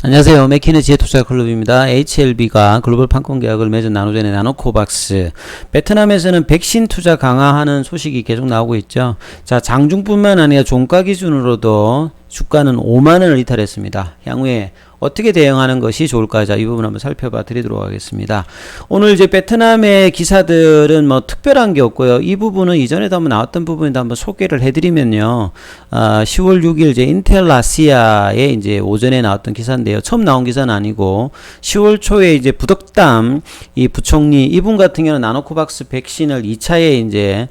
안녕하세요. 맥키네 지혜투자클럽입니다. HLB가 글로벌 판권 계약을 맺은 나노젠의 나노코박스. 베트남에서는 백신 투자 강화하는 소식이 계속 나오고 있죠. 자, 장중뿐만 아니라 종가 기준으로도 주가는 5만원을 이탈했습니다. 향후에 어떻게 대응하는 것이 좋을까? 자, 이 부분 한번 살펴봐 드리도록 하겠습니다. 오늘 이제 베트남의 기사들은 뭐 특별한 게 없고요. 이 부분은 이전에도 한번 나왔던 부분인데 한번 소개를 해드리면요. 10월 6일 이제 인텔라시아에 이제 오전에 나왔던 기사인데요. 처음 나온 기사는 아니고 10월 초에 이제 부덕담 이 부총리 이분 같은 경우는 나노코박스 백신을 2차에 이제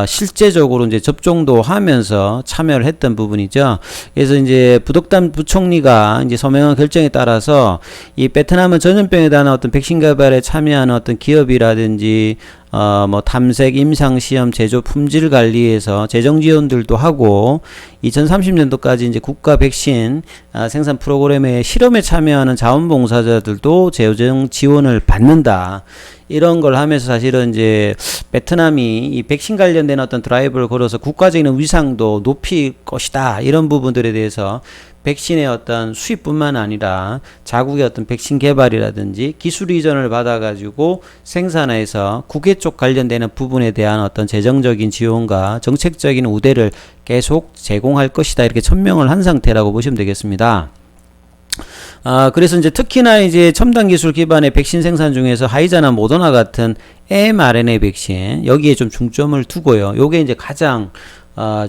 실제적으로 이제 접종도 하면서 참여를 했던 부분이죠. 그래서 이제 부덕담 부총리가 이제 서명한 결정에 따라서 이 베트남은 전염병에 대한 어떤 백신 개발에 참여하는 어떤 기업이라든지 뭐 탐색, 임상시험, 제조, 품질 관리에서 재정 지원들도 하고 2030년도까지 이제 국가 백신 생산 프로그램의 실험에 참여하는 자원봉사자들도 재정 지원을 받는다. 이런 걸 하면서 사실은 이제 베트남이 이 백신 관련된 어떤 드라이브를 걸어서 국가적인 위상도 높일 것이다. 이런 부분들에 대해서 백신의 어떤 수입뿐만 아니라 자국의 어떤 백신 개발이라든지 기술 이전을 받아가지고 생산해서 국외 쪽 관련되는 부분에 대한 어떤 재정적인 지원과 정책적인 우대를 계속 제공할 것이다. 이렇게 천명을 한 상태라고 보시면 되겠습니다. 그래서 이제 특히나 이제 첨단 기술 기반의 백신 생산 중에서 화이자나 모더나 같은 mRNA 백신 여기에 좀 중점을 두고요. 요게 이제 가장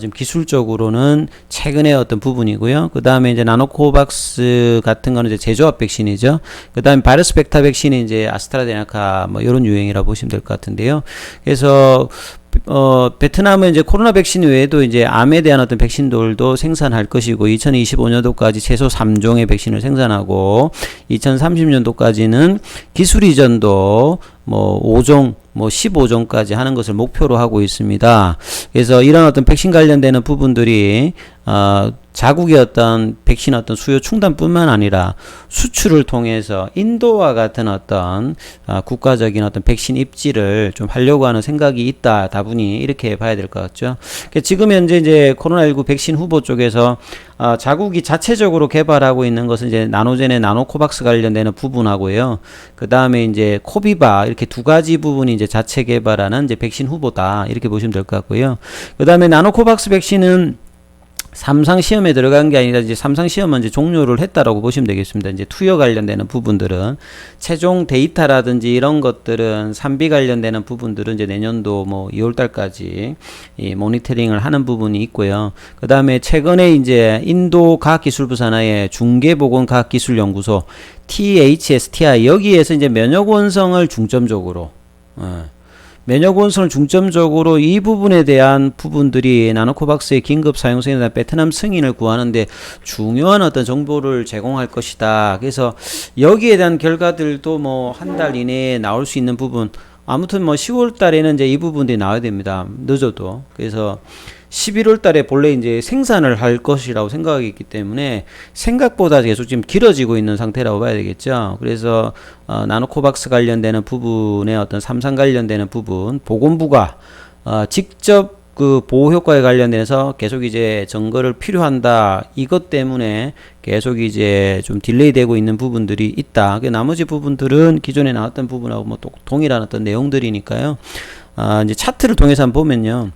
좀 기술적으로는 최근의 어떤 부분이고요. 그 다음에 이제 나노코박스 같은 거는 이제 제조합 백신이죠. 그 다음에 바이러스 벡터 백신이 이제 아스트라제네카 뭐 이런 유행이라 보시면 될 것 같은데요. 그래서 베트남은 이제 코로나 백신 외에도 이제 암에 대한 어떤 백신들도 생산할 것이고 2025년도까지 최소 3종의 백신을 생산하고 2030년도까지는 기술 이전도 뭐 5종 뭐 15종까지 하는 것을 목표로 하고 있습니다. 그래서 이런 어떤 백신 관련되는 부분들이 자국의 어떤 백신 어떤 수요 충당뿐만 아니라 수출을 통해서 인도와 같은 어떤 국가적인 어떤 백신 입지를 좀 하려고 하는 생각이 있다. 다분히 이렇게 봐야 될 것 같죠. 지금 현재 이제 코로나19 백신 후보 쪽에서 자국이 자체적으로 개발하고 있는 것은 이제 나노젠의 나노코박스 관련되는 부분하고요. 그 다음에 이제 코비바 이렇게 두 가지 부분이 이제 자체 개발하는 이제 백신 후보다 이렇게 보시면 될 것 같고요. 그 다음에 나노코박스 백신은 3상 시험에 들어간 게 아니라 이제 3상 시험은 이제 종료를 했다라고 보시면 되겠습니다. 이제 투여 관련되는 부분들은 최종 데이터라든지 이런 것들은 3비 관련되는 부분들은 이제 내년도 뭐 2월 달까지 이 모니터링을 하는 부분이 있고요. 그 다음에 최근에 이제 인도 과학기술부 산하의 중계보건과학기술연구소 THSTI 여기에서 이제 면역 원성을 중점적으로 면역 원성을 중점적으로 이 부분에 대한 부분들이 나노코박스의 긴급 사용성에 대한 베트남 승인을 구하는데 중요한 어떤 정보를 제공할 것이다. 그래서 여기에 대한 결과들도 뭐 한 달 이내에 나올 수 있는 부분 아무튼 뭐 10월 달에는 이제 이 부분들이 나와야 됩니다. 늦어도. 그래서 11월 달에 본래 이제 생산을 할 것이라고 생각이 있기 때문에 생각보다 계속 지금 길어지고 있는 상태라고 봐야 되겠죠. 그래서 나노코박스 관련되는 부분에 어떤 3상 관련되는 부분 보건부가 직접 그 보호 효과에 관련돼서 계속 이제 증거를 필요한다. 이것 때문에 계속 이제 좀 딜레이 되고 있는 부분들이 있다. 나머지 부분들은 기존에 나왔던 부분하고 뭐 동일한 어떤 내용들이니까요. 이제 차트를 통해서 한번 보면요.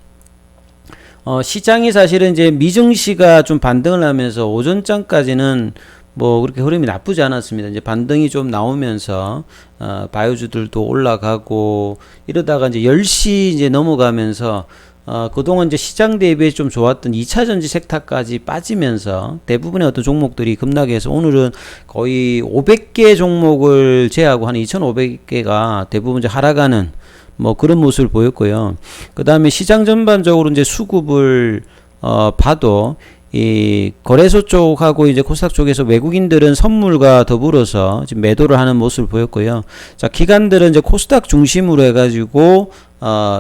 시장이 사실은 이제 미증시가 좀 반등을 하면서 오전장까지는 뭐 그렇게 흐름이 나쁘지 않았습니다. 이제 반등이 좀 나오면서 바이오주들도 올라가고 이러다가 이제 10시 이제 넘어가면서 그동안 이제 시장 대비해 좀 좋았던 2차전지 섹터까지 빠지면서 대부분의 어떤 종목들이 급락해서 오늘은 거의 500개 종목을 제외하고 한 2,500개가 대부분 이제 하락하는 뭐 그런 모습을 보였고요. 그 다음에 시장 전반적으로 이제 수급을 봐도 이 거래소 쪽하고 이제 코스닥 쪽에서 외국인들은 선물과 더불어서 지금 매도를 하는 모습을 보였고요. 자, 기관들은 이제 코스닥 중심으로 해가지고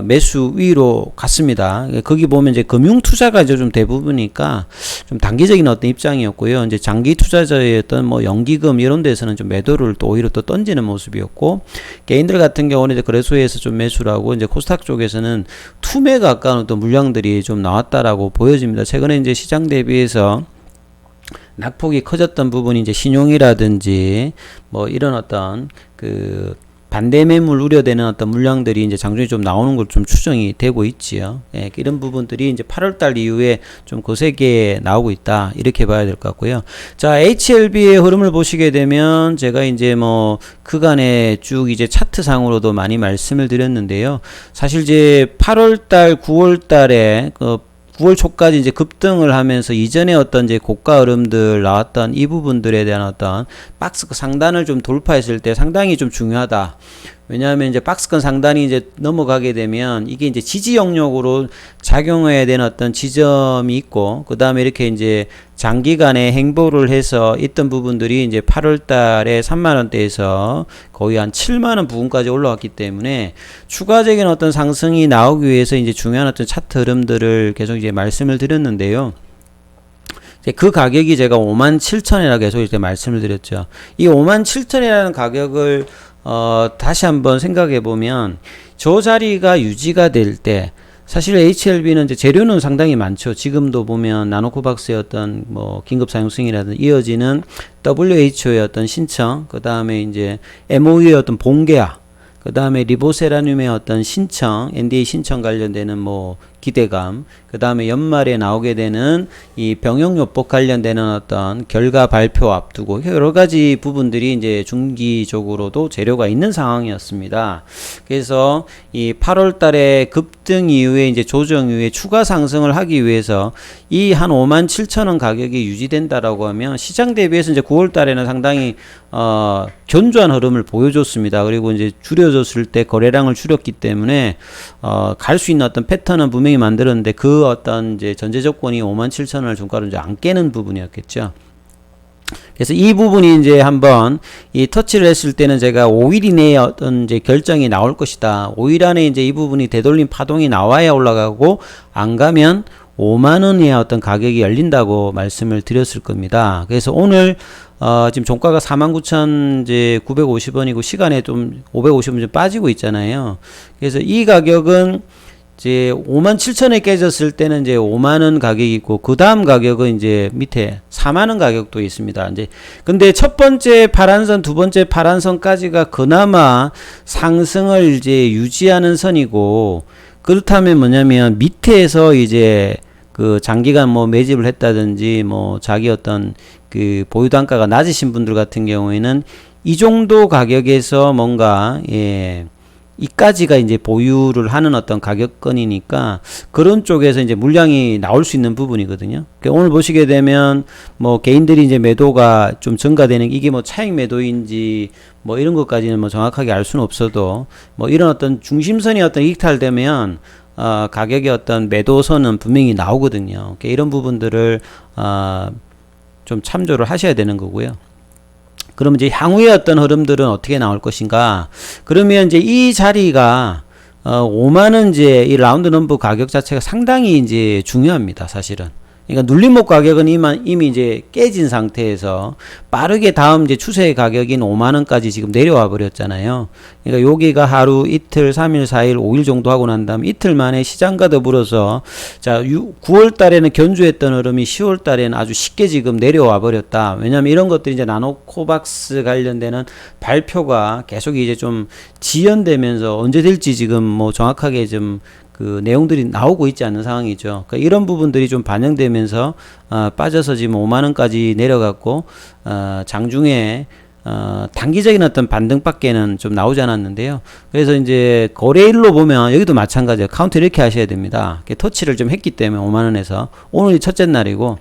매수 위로 갔습니다. 거기 보면 이제 금융 투자가 이제 좀 대부분이니까 좀 단기적인 어떤 입장이었고요. 이제 장기 투자자의 어떤 뭐 연기금 이런 데서는 좀 매도를 또 오히려 또 던지는 모습이었고, 개인들 같은 경우는 이제 거래소에서 좀 매수를 하고, 이제 코스닥 쪽에서는 투매 가까운 어떤 물량들이 좀 나왔다라고 보여집니다. 최근에 이제 시장 대비해서 낙폭이 커졌던 부분이 이제 신용이라든지 뭐 이런 어떤 그 반대 매물 우려되는 어떤 물량들이 이제 장중에 좀 나오는 걸 좀 추정이 되고 있지요. 예, 이런 부분들이 이제 8월달 이후에 좀 거세게 나오고 있다. 이렇게 봐야 될 것 같고요. 자, HLB의 흐름을 보시게 되면 제가 이제 뭐 그간에 쭉 이제 차트상으로도 많이 말씀을 드렸는데요. 사실 이제 8월달, 9월달에 9월 초까지 이제 급등을 하면서 이전에 어떤 이제 고가 흐름들 나왔던 이 부분들에 대한 어떤 박스권 상단을 좀 돌파했을 때 상당히 좀 중요하다. 왜냐하면 이제 박스권 상단이 이제 넘어가게 되면 이게 이제 지지 영역으로 작용해야 되는 어떤 지점이 있고, 그 다음에 이렇게 이제 장기간에 행보를 해서 있던 부분들이 이제 8월 달에 3만원대에서 거의 한 7만원 부근까지 올라왔기 때문에 추가적인 어떤 상승이 나오기 위해서 이제 중요한 어떤 차트 흐름들을 계속 이제 말씀을 드렸는데요. 그 가격이 제가 57,000원이라고 계속 이제 말씀을 드렸죠. 이 57,000원이라는 가격을 다시 한번 생각해 보면 저 자리가 유지가 될 때 사실 HLB는 이제 재료는 상당히 많죠. 지금도 보면 나노코박스의 어떤 뭐 긴급 사용승이라든지 이어지는 WHO의 어떤 신청, 그 다음에 이제 MOU의 어떤 본계약, 그 다음에 리보세라늄의 어떤 신청, NDA 신청 관련되는 뭐 기대감, 그 다음에 연말에 나오게 되는 이 병역요법 관련되는 어떤 결과 발표 앞두고 여러 가지 부분들이 이제 중기적으로도 재료가 있는 상황이었습니다. 그래서 이 8월 달에 급등 이후에 이제 조정 이후에 추가 상승을 하기 위해서 이 한 57,000원 가격이 유지된다라고 하면 시장 대비해서 이제 9월 달에는 상당히 견조한 흐름을 보여줬습니다. 그리고 이제 줄여줬을 때 거래량을 줄였기 때문에 갈 수 있는 어떤 패턴은 분명히 만들었는데 그 어떤 이제 전제 조건이 57,000원을 종가로 이제 안 깨는 부분이었겠죠. 그래서 이 부분이 이제 한번 이 터치를 했을 때는 제가 5일 이내에 어떤 이제 결정이 나올 것이다. 5일 안에 이제 이 부분이 되돌림 파동이 나와야 올라가고 안 가면 5만원의 어떤 가격이 열린다고 말씀을 드렸을 겁니다. 그래서 오늘 지금 종가가 49,950원이고 시간에 좀 550원 좀 빠지고 있잖아요. 그래서 이 가격은 이제 57,000원에 깨졌을 때는 이제 5만원 가격이 있고, 그 다음 가격은 이제 밑에 4만원 가격도 있습니다. 이제, 근데 첫 번째 파란선, 두 번째 파란선까지가 그나마 상승을 이제 유지하는 선이고, 그렇다면 뭐냐면 밑에서 이제 그 장기간 뭐 매집을 했다든지 뭐 자기 어떤 그 보유 단가가 낮으신 분들 같은 경우에는 이 정도 가격에서 뭔가 이까지가 이제 보유를 하는 어떤 가격권이니까 그런 쪽에서 이제 물량이 나올 수 있는 부분이거든요. 그러니까 오늘 보시게 되면 뭐 개인들이 이제 매도가 좀 증가되는 이게 뭐 차익 매도인지 뭐 이런 것까지는 뭐 정확하게 알 수는 없어도 뭐 이런 어떤 중심선이 어떤 이탈되면 가격의 어떤 매도선은 분명히 나오거든요. 그러니까 이런 부분들을 좀 참조를 하셔야 되는 거고요. 그러면 이제 향후의 어떤 흐름들은 어떻게 나올 것인가? 그러면 이제 이 자리가 5만원 이제 이 라운드 넘버 가격 자체가 상당히 이제 중요합니다, 사실은. 그러니까 눌림목 가격은 이미 이제 깨진 상태에서 빠르게 다음 이제 추세 가격인 5만원까지 지금 내려와 버렸잖아요. 그러니까 여기가 하루, 이틀, 3일, 4일, 5일 정도 하고 난 다음 이틀 만에 시장과 더불어서 자, 9월 달에는 견조했던 흐름이 10월 달에는 아주 쉽게 지금 내려와 버렸다. 왜냐면 이런 것들이 이제 나노코박스 관련되는 발표가 계속 이제 좀 지연되면서 언제 될지 지금 뭐 정확하게 좀 그 내용들이 나오고 있지 않는 상황이죠. 그러니까 이런 부분들이 좀 반영되면서 빠져서 지금 5만원까지 내려갔고 장중에 단기적인 어떤 반등밖에는 좀 나오지 않았는데요. 그래서 이제 거래일로 보면 여기도 마찬가지예요. 카운트 이렇게 하셔야 됩니다. 터치를 좀 했기 때문에 5만원에서 오늘이 첫째 날이고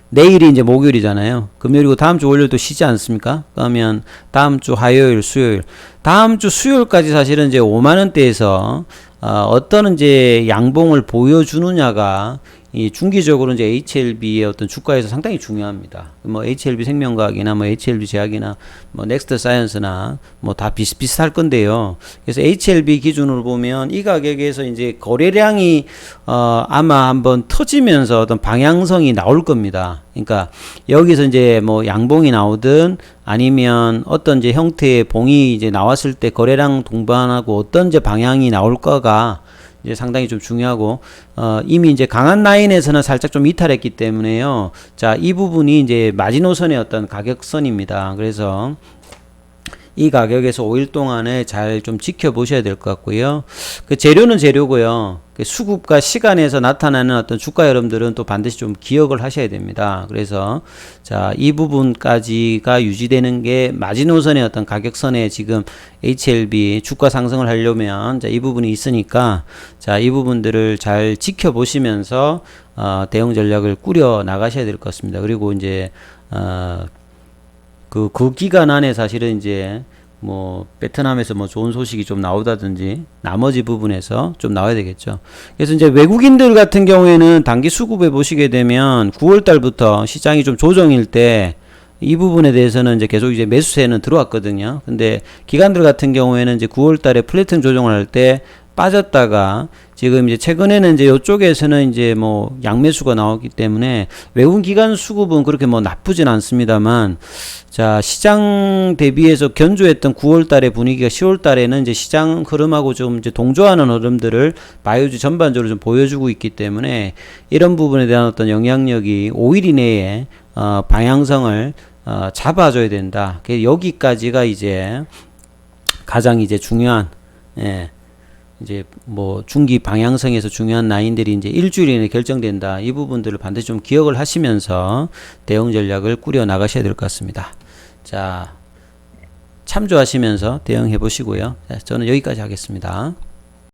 내일이 이제 목요일이잖아요. 금요일이고 다음 주 월요일도 쉬지 않습니까? 그러면 다음 주 화요일, 수요일, 다음 주 수요일까지 사실은 이제 5만원대에서 어떤 이제 양봉을 보여주느냐가 이 중기적으로 이제 HLB의 어떤 주가에서 상당히 중요합니다. 뭐 HLB 생명과학이나 뭐 HLB 제약이나 뭐 넥스트 사이언스나 뭐 다 비슷비슷할 건데요. 그래서 HLB 기준으로 보면 이 가격에서 이제 거래량이 아마 한번 터지면서 어떤 방향성이 나올 겁니다. 그러니까 여기서 이제 뭐 양봉이 나오든 아니면 어떤 이제 형태의 봉이 이제 나왔을 때 거래량 동반하고 어떤 이제 방향이 나올 거가 이제 상당히 좀 중요하고, 이미 이제 강한 라인에서는 살짝 좀 이탈했기 때문에요. 자, 이 부분이 이제 마지노선의 어떤 가격선입니다. 그래서 이 가격에서 5일 동안에 잘 좀 지켜보셔야 될 것 같고요. 그 재료는 재료고요. 그 수급과 시간에서 나타나는 어떤 주가 여러분들은 또 반드시 좀 기억을 하셔야 됩니다. 그래서 자, 이 부분까지가 유지되는 게 마지노선의 어떤 가격선에 지금 HLB 주가 상승을 하려면 자, 이 부분이 있으니까 자, 이 부분들을 잘 지켜보시면서 대응 전략을 꾸려 나가셔야 될 것 같습니다. 그리고 이제 그 기간 안에 사실은 이제 뭐 베트남에서 뭐 좋은 소식이 좀 나오다든지 나머지 부분에서 좀 나와야 되겠죠. 그래서 이제 외국인들 같은 경우에는 단기 수급에 보시게 되면 9월 달부터 시장이 좀 조정일 때 이 부분에 대해서는 이제 계속 이제 매수세는 들어왔거든요. 근데 기관들 같은 경우에는 이제 9월 달에 플래팅 조정을 할 때 빠졌다가 지금 이제 최근에는 이제 이쪽에서는 이제 뭐 양매수가 나오기 때문에 외국 기관 수급은 그렇게 뭐 나쁘진 않습니다만 자, 시장 대비해서 견조했던 9월 달의 분위기가 10월 달에는 이제 시장 흐름하고 좀 이제 동조하는 흐름들을 바이오주 전반적으로 좀 보여주고 있기 때문에 이런 부분에 대한 어떤 영향력이 5일 이내에 방향성을 잡아줘야 된다. 여기까지가 이제 가장 이제 중요한 이제 뭐 중기 방향성에서 중요한 라인들이 이제 일주일 이내에 결정된다. 이 부분들을 반드시 좀 기억을 하시면서 대응 전략을 꾸려 나가셔야 될 것 같습니다. 자, 참조하시면서 대응해 보시고요. 자, 저는 여기까지 하겠습니다.